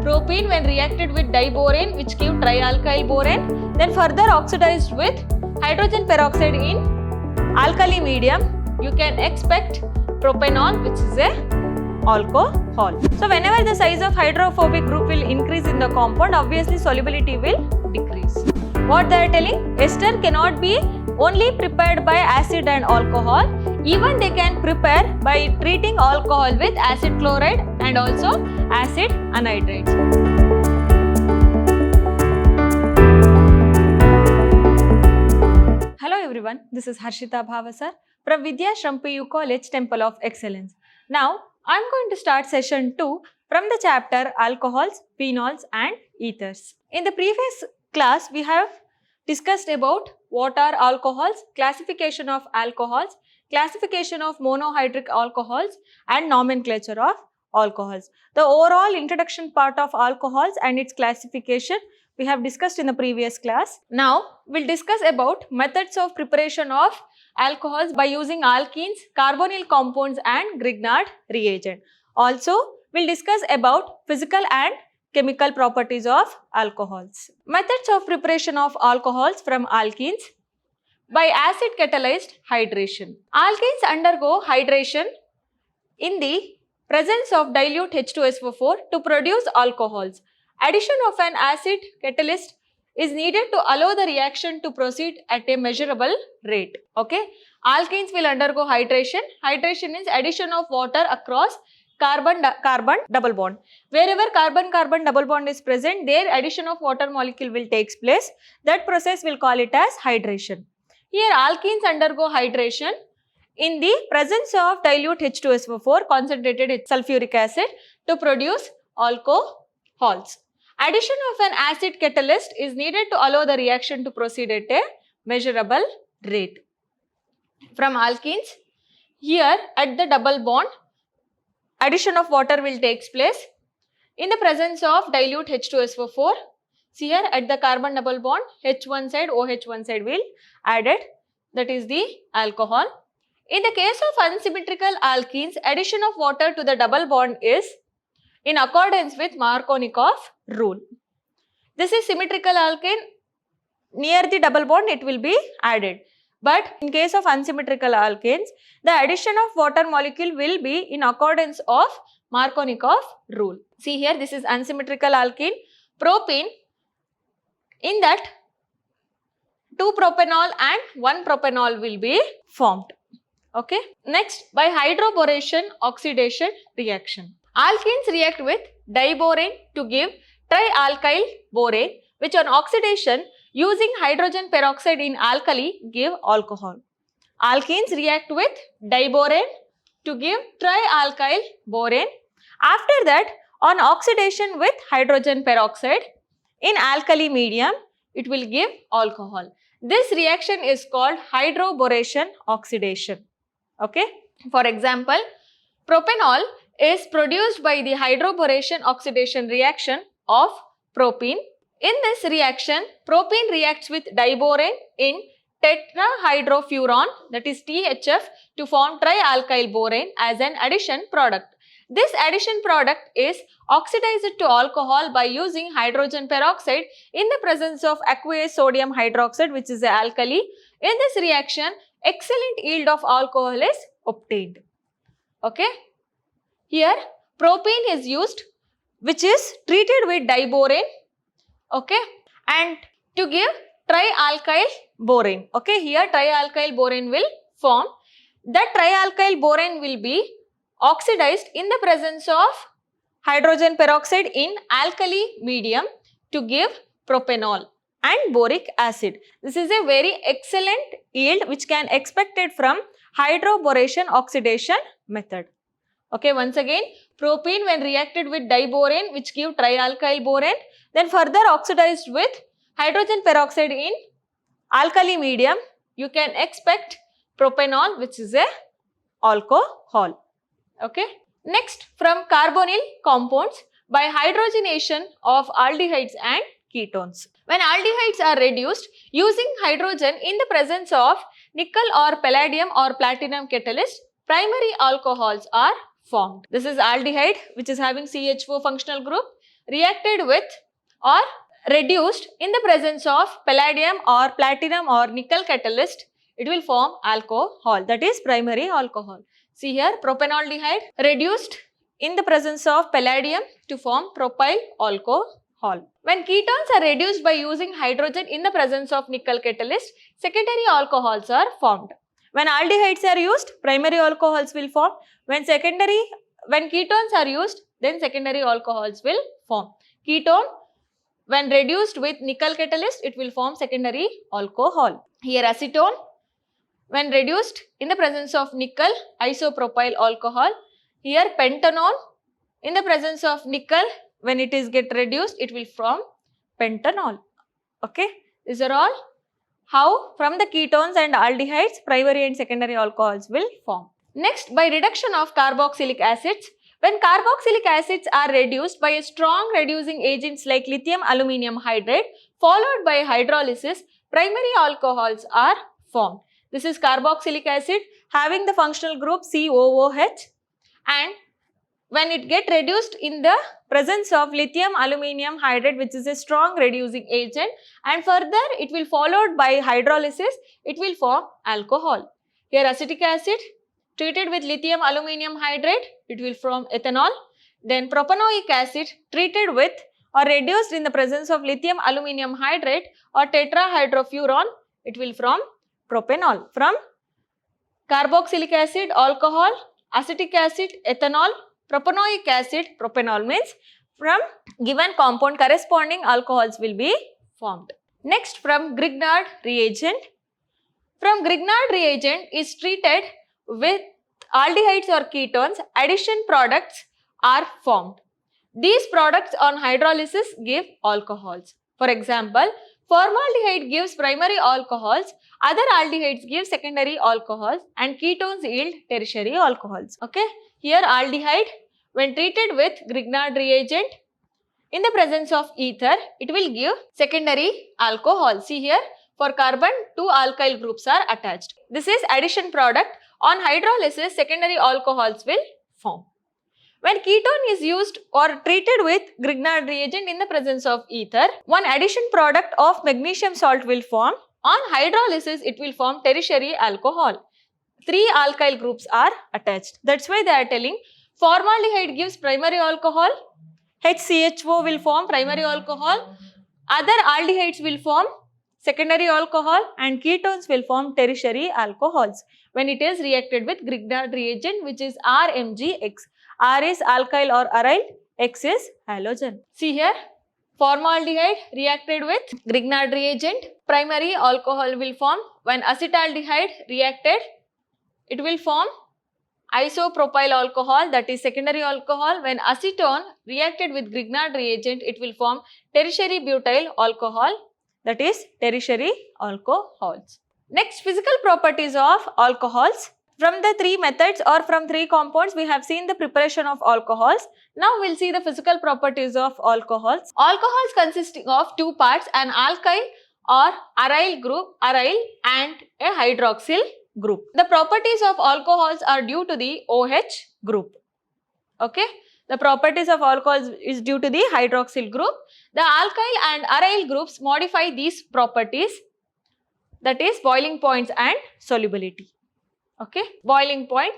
Propene when reacted with diborane which give trialkyl borane, then further oxidized with hydrogen peroxide in alkali medium, you can expect propanol which is a alcohol. So whenever the size of hydrophobic group will increase in the compound, obviously solubility will decrease. What they are telling? Ester cannot be only prepared by acid and alcohol. Even they can prepare by treating alcohol with acid chloride and also acid anhydride. Hello everyone, this is Harshita Bhavasar from Vidyashram PU College Temple of Excellence. Now I am going to start session 2 from the chapter Alcohols, Phenols and Ethers. In the previous class we have discussed about what are alcohols, classification of alcohols, classification of monohydric alcohols and nomenclature of alcohols. The overall introduction part of alcohols and its classification we have discussed in the previous class. Now we will discuss about methods of preparation of alcohols by using alkenes, carbonyl compounds and Grignard reagent. Also we will discuss about physical and chemical properties of alcohols. Methods of preparation of alcohols from alkenes. By acid catalyzed hydration. Alkenes undergo hydration in the presence of dilute H2SO4 to produce alcohols. Addition of an acid catalyst is needed to allow the reaction to proceed at a measurable rate. Okay. Alkenes will undergo hydration. Hydration means addition of water across carbon-carbon double bond. Wherever carbon-carbon double bond is present, there addition of water molecule will take place. That process will call it as hydration. Here alkenes undergo hydration in the presence of dilute H2SO4 concentrated sulfuric acid to produce alcohols. Addition of an acid catalyst is needed to allow the reaction to proceed at a measurable rate. From alkenes, here at the double bond, addition of water will take place in the presence of dilute H2SO4. See here at the carbon double bond, H one side, OH one side will added, that is the alcohol. In the case of unsymmetrical alkenes, addition of water to the double bond is in accordance with Markovnikov rule. This is symmetrical alkane, near the double bond it will be added. But in case of unsymmetrical alkanes, the addition of water molecule will be in accordance of Markovnikov rule. See here, this is unsymmetrical alkene, propene. In that, 2 propanol and 1 propanol will be formed. Okay. Next, by hydroboration oxidation reaction. Alkenes react with diborane to give trialkyl borane, which on oxidation using hydrogen peroxide in alkali give alcohol. Alkenes react with diborane to give trialkyl borane. After that, on oxidation with hydrogen peroxide in alkali medium, it will give alcohol. This reaction is called hydroboration oxidation. Okay. For example, propanol is produced by the hydroboration oxidation reaction of propene. In this reaction, propene reacts with diborane in tetrahydrofuran, that is THF, to form trialkyl borane as an addition product. This addition product is oxidized to alcohol by using hydrogen peroxide in the presence of aqueous sodium hydroxide, which is an alkali. In this reaction, excellent yield of alcohol is obtained. Okay. Here, propene is used, which is treated with diborane. Okay. And to give trialkyl borane. Okay. Here, trialkyl borane will form. That trialkyl borane will be oxidized in the presence of hydrogen peroxide in alkali medium to give propanol and boric acid. This is a very excellent yield which can expected from hydroboration oxidation method. Okay, once again, propene when reacted with diborane which give trialkyl borane, then further oxidized with hydrogen peroxide in alkali medium, you can expect propanol which is a alcohol. Okay. Next, from carbonyl compounds by hydrogenation of aldehydes and ketones. When aldehydes are reduced using hydrogen in the presence of nickel or palladium or platinum catalyst, primary alcohols are formed. This is aldehyde which is having CH4 functional group. reacted with or reduced in the presence of palladium or platinum or nickel catalyst, it will form alcohol, that is primary alcohol. See here, propanaldehyde reduced in the presence of palladium to form propyl alcohol. When ketones are reduced by using hydrogen in the presence of nickel catalyst, secondary alcohols are formed. When aldehydes are used, primary alcohols will form. When ketones are used, then secondary alcohols will form. Ketone, when reduced with nickel catalyst, it will form secondary alcohol. Here acetone, when reduced in the presence of nickel, isopropyl alcohol. Here pentanol, in the presence of nickel, when it is get reduced, it will form pentanol. Okay, these are all how from the ketones and aldehydes, primary and secondary alcohols will form. Next, by reduction of carboxylic acids, when carboxylic acids are reduced by a strong reducing agents like lithium aluminium hydride followed by hydrolysis, primary alcohols are formed. This is carboxylic acid having the functional group COOH, and when it get reduced in the presence of lithium aluminium hydride, which is a strong reducing agent, and further it will followed by hydrolysis, it will form alcohol. Here acetic acid treated with lithium aluminium hydride, it will form ethanol. Then propanoic acid treated with or reduced in the presence of lithium aluminium hydride or tetrahydrofuran, it will form propanol. From carboxylic acid, alcohol, acetic acid, ethanol, propanoic acid, propanol means from given compound corresponding alcohols will be formed. Next, from Grignard reagent. From Grignard reagent is treated with aldehydes or ketones, addition products are formed. These products on hydrolysis give alcohols. For example, formaldehyde gives primary alcohols, other aldehydes give secondary alcohols, and ketones yield tertiary alcohols. Okay, here aldehyde, when treated with Grignard reagent in the presence of ether, it will give secondary alcohol. See here, for carbon, two alkyl groups are attached. This is addition product. On hydrolysis, secondary alcohols will form. When ketone is used or treated with Grignard reagent in the presence of ether, one addition product of magnesium salt will form. On hydrolysis, it will form tertiary alcohol. Three alkyl groups are attached. That's why they are telling formaldehyde gives primary alcohol, HCHO will form primary alcohol, other aldehydes will form secondary alcohol, and ketones will form tertiary alcohols when it is reacted with Grignard reagent, which is RMgX. R is alkyl or aryl, X is halogen. See here, formaldehyde reacted with Grignard reagent, primary alcohol will form. When acetaldehyde reacted, it will form isopropyl alcohol, that is secondary alcohol. When acetone reacted with Grignard reagent, it will form tertiary butyl alcohol, that is tertiary alcohols. Next, physical properties of alcohols. From the three methods or from three compounds, we have seen the preparation of alcohols. Now we will see the physical properties of alcohols. Alcohols consisting of two parts, an alkyl or aryl group, aryl, and a hydroxyl group. The properties of alcohols are due to the OH group. Okay. The properties of alcohols is due to the hydroxyl group. The alkyl and aryl groups modify these properties, that is boiling points and solubility. Okay, boiling point.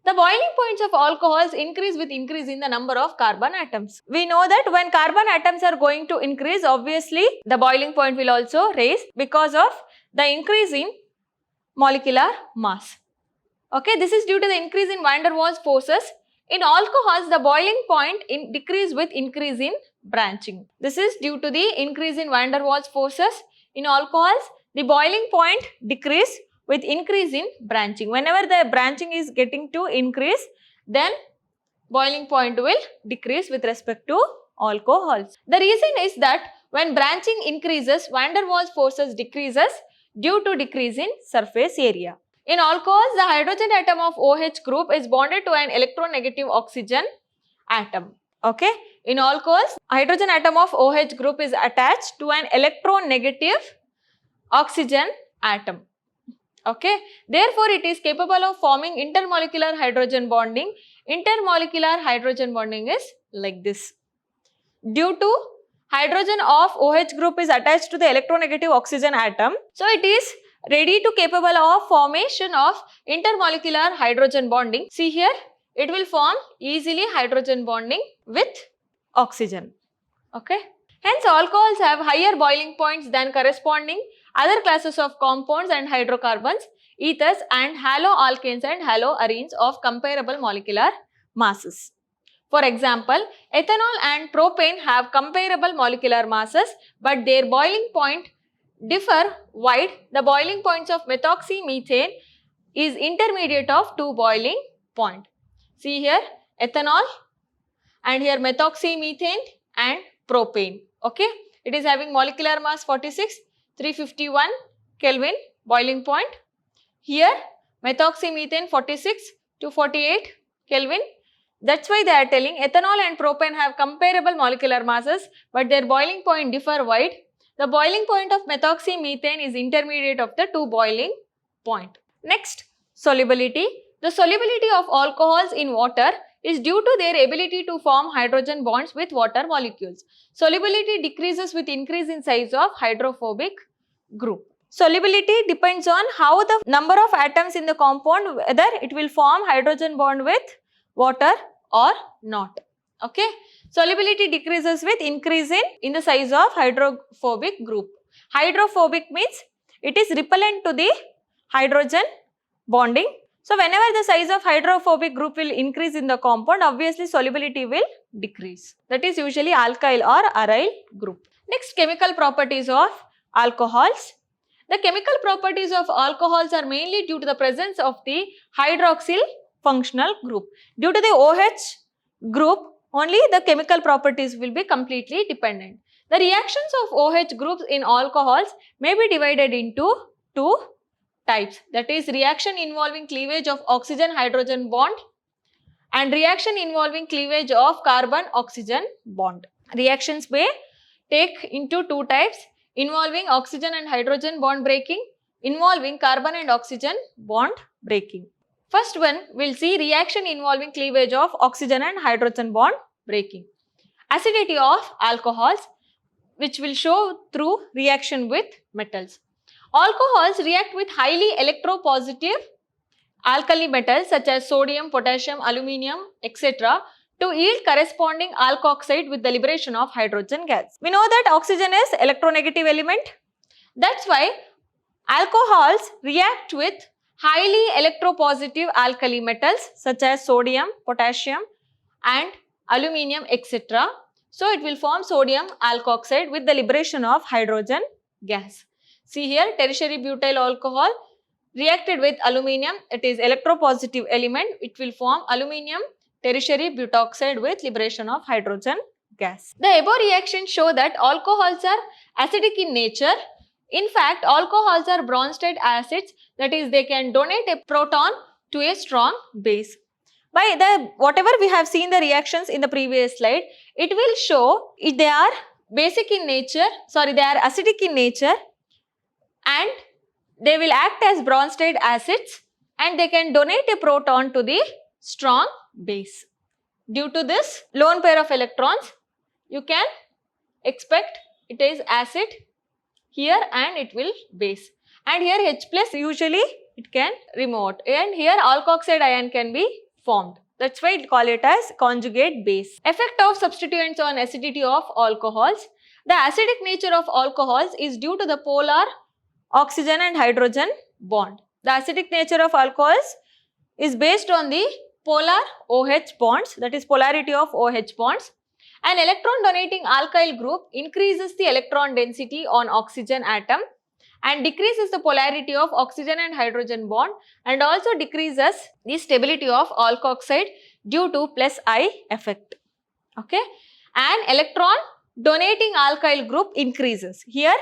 The boiling points of alcohols increase with increase in the number of carbon atoms. We know that when carbon atoms are going to increase, obviously the boiling point will also raise because of the increase in molecular mass. Okay, this is due to the increase in van der Waals forces. In alcohols, the boiling point decrease with increase in branching. This is due to the increase in van der Waals forces. In alcohols, the boiling point decrease with increase in branching. Whenever the branching is getting to increase, then boiling point will decrease with respect to alcohols. The reason is that when branching increases, van der Waals forces decreases due to decrease in surface area. In alcohols, the hydrogen atom of OH group is bonded to an electronegative oxygen atom. Okay. In alcohols, hydrogen atom of OH group is attached to an electronegative oxygen atom. Okay. Therefore, it is capable of forming intermolecular hydrogen bonding. Intermolecular hydrogen bonding is like this. due to hydrogen of OH group is attached to the electronegative oxygen atom. So it is ready to capable of formation of intermolecular hydrogen bonding. See here, it will form easily hydrogen bonding with oxygen. Okay. Hence, alcohols have higher boiling points than corresponding other classes of compounds and hydrocarbons, ethers and haloalkanes and haloarenes of comparable molecular masses. For example, ethanol and propane have comparable molecular masses, but their boiling point differ wide. The boiling points of methoxymethane is intermediate of two boiling point. See here, ethanol and here methoxymethane and propane. Okay, it is having molecular mass 46, 351 Kelvin boiling point. Here methoxymethane 46 to 48 Kelvin. That's why they are telling ethanol and propane have comparable molecular masses, but their boiling point differ wide. The boiling point of methoxymethane is intermediate of the two boiling point. Next, solubility. The solubility of alcohols in water is due to their ability to form hydrogen bonds with water molecules. Solubility decreases with increase in size of hydrophobic group. Solubility depends on how the number of atoms in the compound, whether it will form hydrogen bond with water or not. Okay. Solubility decreases with increase in the size of hydrophobic group. Hydrophobic means it is repellent to the hydrogen bonding. So whenever the size of hydrophobic group will increase in the compound, obviously solubility will decrease. That is usually alkyl or aryl group. Next, chemical properties of alcohols. The chemical properties of alcohols are mainly due to the presence of the hydroxyl functional group. Due to the OH group, only the chemical properties will be completely dependent. The reactions of OH groups in alcohols may be divided into two types, that is reaction involving cleavage of oxygen hydrogen bond and reaction involving cleavage of carbon oxygen bond. Reactions may take into two types, involving oxygen and hydrogen bond breaking, involving carbon and oxygen bond breaking. First one, we'll see reaction involving cleavage of oxygen and hydrogen bond breaking. Acidity of alcohols, which will show through reaction with metals. Alcohols react with highly electropositive alkali metals such as sodium, potassium, aluminium, etc. to yield corresponding alkoxide with the liberation of hydrogen gas. We know that oxygen is electronegative element. That's why alcohols react with highly electropositive alkali metals such as sodium, potassium and aluminium, etc. So it will form sodium alkoxide with the liberation of hydrogen gas. See here, tertiary butyl alcohol reacted with aluminium, it is electropositive element, it will form aluminium tertiary butoxide with liberation of hydrogen gas. The above reactions show that alcohols are acidic in nature. In fact, alcohols are Bronsted acids, that is they can donate a proton to a strong base. By the whatever we have seen the reactions in the previous slide, it will show if they are basic in nature, they are acidic in nature and they will act as Bronsted acids and they can donate a proton to the strong base. Due to this lone pair of electrons, you can expect it is acid here and it will base. And here H plus usually it can remove and here alkoxide ion can be formed. That's why we call it as conjugate base. Effect of substituents on acidity of alcohols. The acidic nature of alcohols is due to the polar oxygen and hydrogen bond. The acidic nature of alcohols is based on the polar OH bonds, that is polarity of OH bonds. An electron donating alkyl group increases the electron density on oxygen atom and decreases the polarity of oxygen and hydrogen bond and also decreases the stability of alkoxide due to plus I effect. Okay. An electron donating alkyl group increases. Here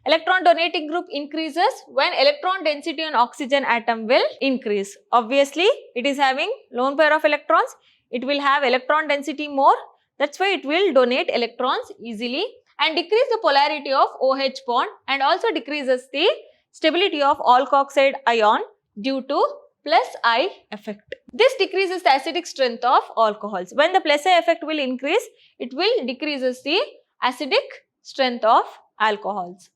electron donating group increases when electron density on oxygen atom will increase. Obviously, it is having lone pair of electrons, it will have electron density more, that's why it will donate electrons easily and decrease the polarity of OH bond and also decreases the stability of alkoxide ion due to plus I effect. This decreases the acidic strength of alcohols. When the plus I effect will increase, it will decreases the acidic strength of alcohols.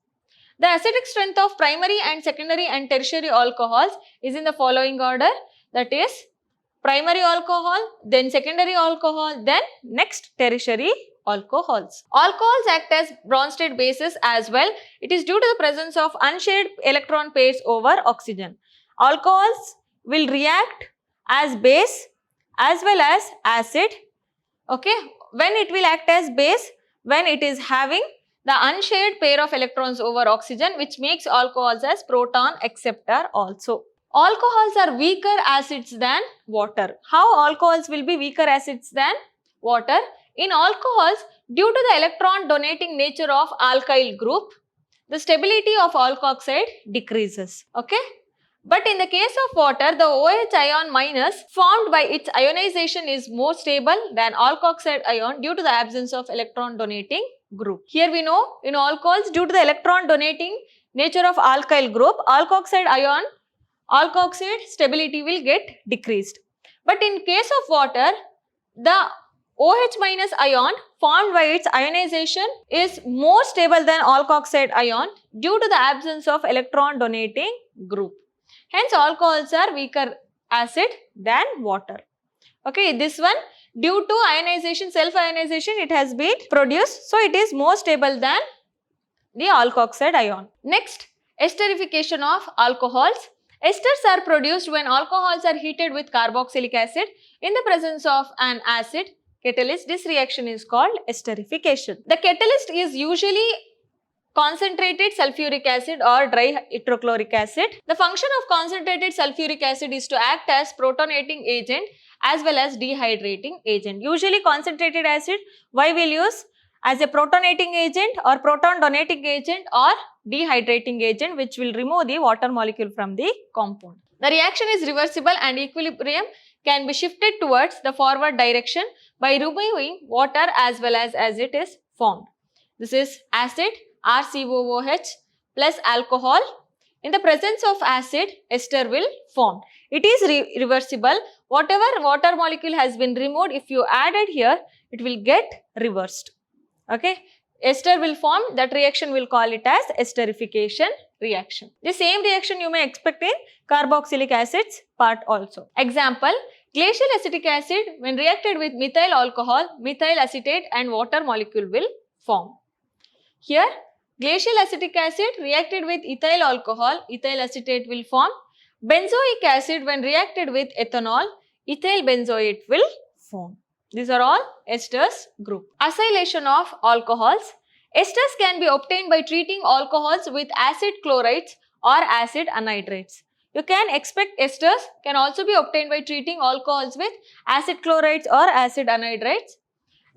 The acidic strength of primary and secondary and tertiary alcohols is in the following order, that is primary alcohol, then secondary alcohol, then next tertiary alcohols. Alcohols act as Bronsted bases as well. It is due to the presence of unshared electron pairs over oxygen. Alcohols will react as base as well as acid. Okay, when it will act as base, when it is having the unshared pair of electrons over oxygen, which makes alcohols as proton acceptor also. Alcohols are weaker acids than water. How alcohols will be weaker acids than water? In alcohols, due to the electron donating nature of alkyl group, the stability of alkoxide decreases. Okay. But in the case of water, the OH ion minus formed by its ionization is more stable than alkoxide ion due to the absence of electron donating group. Here we know in alcohols, due to the electron donating nature of alkyl group, alkoxide stability will get decreased. But in case of water, the OH minus ion formed by its ionization is more stable than alkoxide ion due to the absence of electron donating group. Hence, alcohols are weaker acid than water. Okay, this one due to ionization, self-ionization, it has been produced. So, it is more stable than the alkoxide ion. Next, esterification of alcohols. Esters are produced when alcohols are heated with carboxylic acid in the presence of an acid catalyst. This reaction is called esterification. The catalyst is usually concentrated sulfuric acid or dry hydrochloric acid. The function of concentrated sulfuric acid is to act as protonating agent as well as dehydrating agent. Usually concentrated acid, why we'll use as a protonating agent or proton donating agent or dehydrating agent, which will remove the water molecule from the compound. The reaction is reversible and equilibrium can be shifted towards the forward direction by removing water as well as it is formed. This is acid RCOOH plus alcohol. In the presence of acid, ester will form. It is reversible. Whatever water molecule has been removed, if you added here, it will get reversed. Okay. Ester will form. That reaction will call it as esterification reaction. The same reaction you may expect in carboxylic acids part also. Example, glacial acetic acid when reacted with methyl alcohol, methyl acetate and water molecule will form. Here, glacial acetic acid reacted with ethyl alcohol, ethyl acetate will form. Benzoic acid when reacted with ethanol, ethyl benzoate will form. These are all esters group. Acylation of alcohols. Esters can be obtained by treating alcohols with acid chlorides or acid anhydrides. You can expect esters can also be obtained by treating alcohols with acid chlorides or acid anhydrides.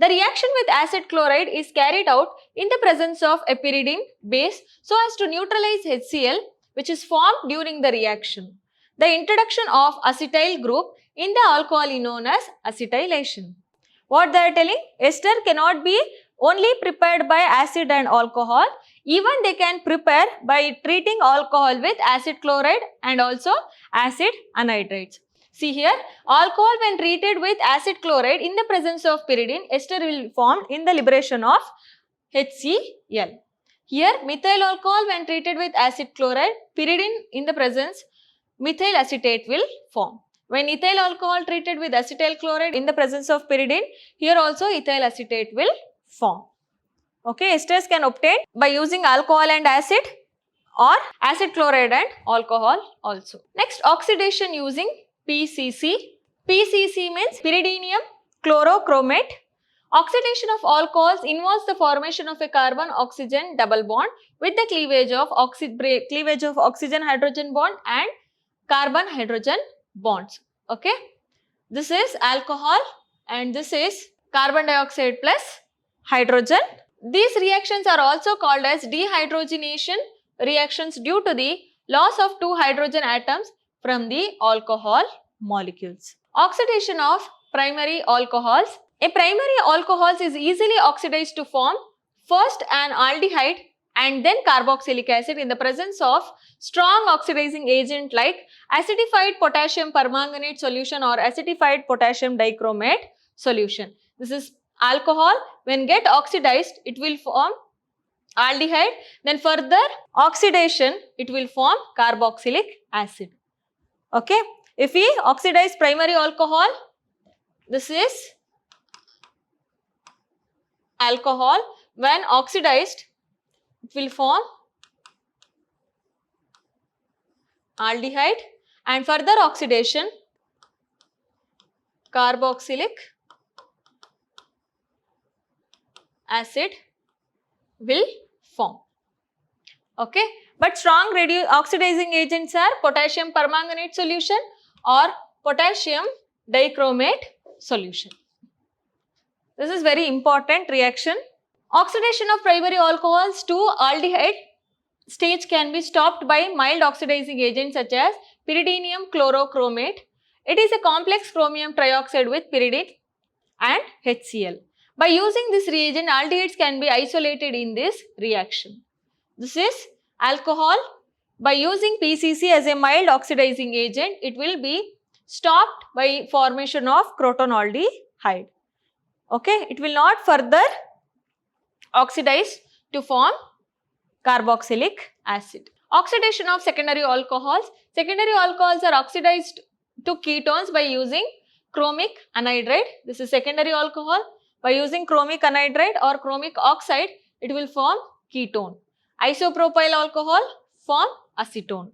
The reaction with acid chloride is carried out in the presence of a pyridine base so as to neutralize HCl, which is formed during the reaction. The introduction of acetyl group in the alcohol is known as acetylation. What they are telling? Ester cannot be only prepared by acid and alcohol. Even they can prepare by treating alcohol with acid chloride and also acid anhydrides. See here, alcohol when treated with acid chloride in the presence of pyridine, ester will be formed in the liberation of HCl. Here, methyl alcohol when treated with acid chloride, pyridine in the presence, methyl acetate will form. When ethyl alcohol treated with acetyl chloride in the presence of pyridine, here also ethyl acetate will form. Okay, esters can obtain by using alcohol and acid or acid chloride and alcohol also. Next, oxidation using PCC. PCC means pyridinium chlorochromate. Oxidation of alcohols involves the formation of a carbon-oxygen double bond with the cleavage of oxygen-hydrogen bond and carbon-hydrogen bonds. Okay, this is alcohol and this is carbon dioxide plus hydrogen. These reactions are also called as dehydrogenation reactions due to the loss of two hydrogen atoms from the alcohol molecules. Oxidation of primary alcohols. A primary alcohol is easily oxidized to form first an aldehyde and then carboxylic acid in the presence of strong oxidizing agent like acidified potassium permanganate solution or acidified potassium dichromate solution. This is alcohol. When get oxidized, it will form aldehyde. Then further oxidation, it will form carboxylic acid. Okay. If we oxidize primary alcohol, this is alcohol. When oxidized, it will form aldehyde, and further oxidation, carboxylic acid will form. Okay, but strong oxidizing agents are potassium permanganate solution or potassium dichromate solution. This is very important reaction. Oxidation of primary alcohols to aldehyde stage can be stopped by mild oxidizing agents such as pyridinium chlorochromate. It is a complex chromium trioxide with pyridine and HCl. By using this reagent, aldehydes can be isolated in this reaction. This is alcohol. By using PCC as a mild oxidizing agent, it will be stopped by formation of crotonaldehyde. Okay, it will not further oxidize to form carboxylic acid. Oxidation of secondary alcohols. Secondary alcohols are oxidized to ketones by using chromic anhydride. This is secondary alcohol. By using chromic anhydride or chromic oxide, it will form ketone. Isopropyl alcohol form acetone.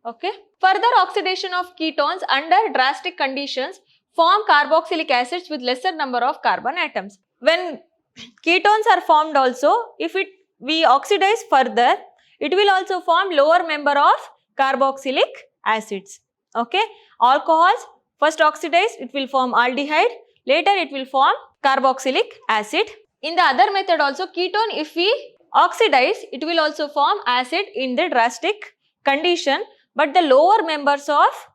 Okay. Further oxidation of ketones under drastic conditions form carboxylic acids with lesser number of carbon atoms. When ketones are formed also, if we oxidize further, it will also form lower member of carboxylic acids. Okay. Alcohols, first oxidized, it will form aldehyde, later it will form carboxylic acid. In the other method also, ketone, if we oxidize, it will also form acid in the drastic condition, but the lower members of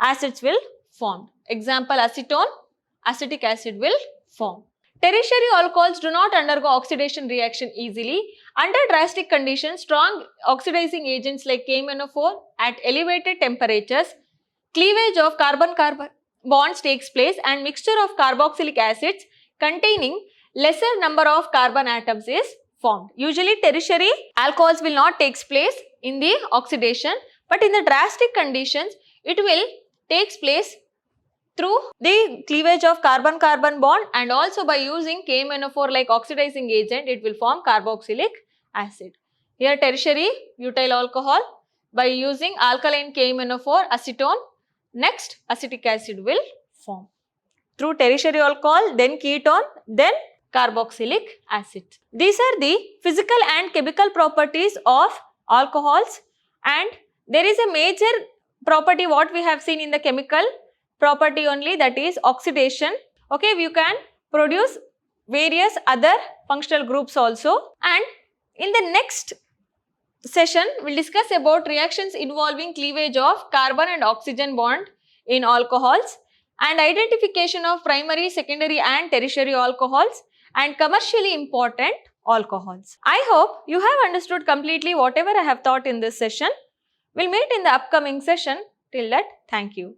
acids will form. Example, acetone, acetic acid will form. Tertiary alcohols do not undergo oxidation reaction easily. Under drastic conditions, strong oxidizing agents like KMnO4 at elevated temperatures, cleavage of carbon-carbon bonds takes place and mixture of carboxylic acids containing lesser number of carbon atoms is formed. Usually tertiary alcohols will not take place in the oxidation, but in the drastic conditions, it will take place through the cleavage of carbon-carbon bond, and also by using KMnO4 like oxidizing agent, it will form carboxylic acid. Here tertiary butyl alcohol, by using alkaline KMnO4 acetone, next acetic acid will form. Through tertiary alcohol, then ketone, then carboxylic acid. These are the physical and chemical properties of alcohols, and there is a major property what we have seen in the chemical property only, that is oxidation. Okay, you can produce various other functional groups also, and in the next session we will discuss about reactions involving cleavage of carbon and oxygen bond in alcohols and identification of primary, secondary and tertiary alcohols and commercially important alcohols. I hope you have understood completely whatever I have taught in this session. We will meet in the upcoming session. Till that, thank you.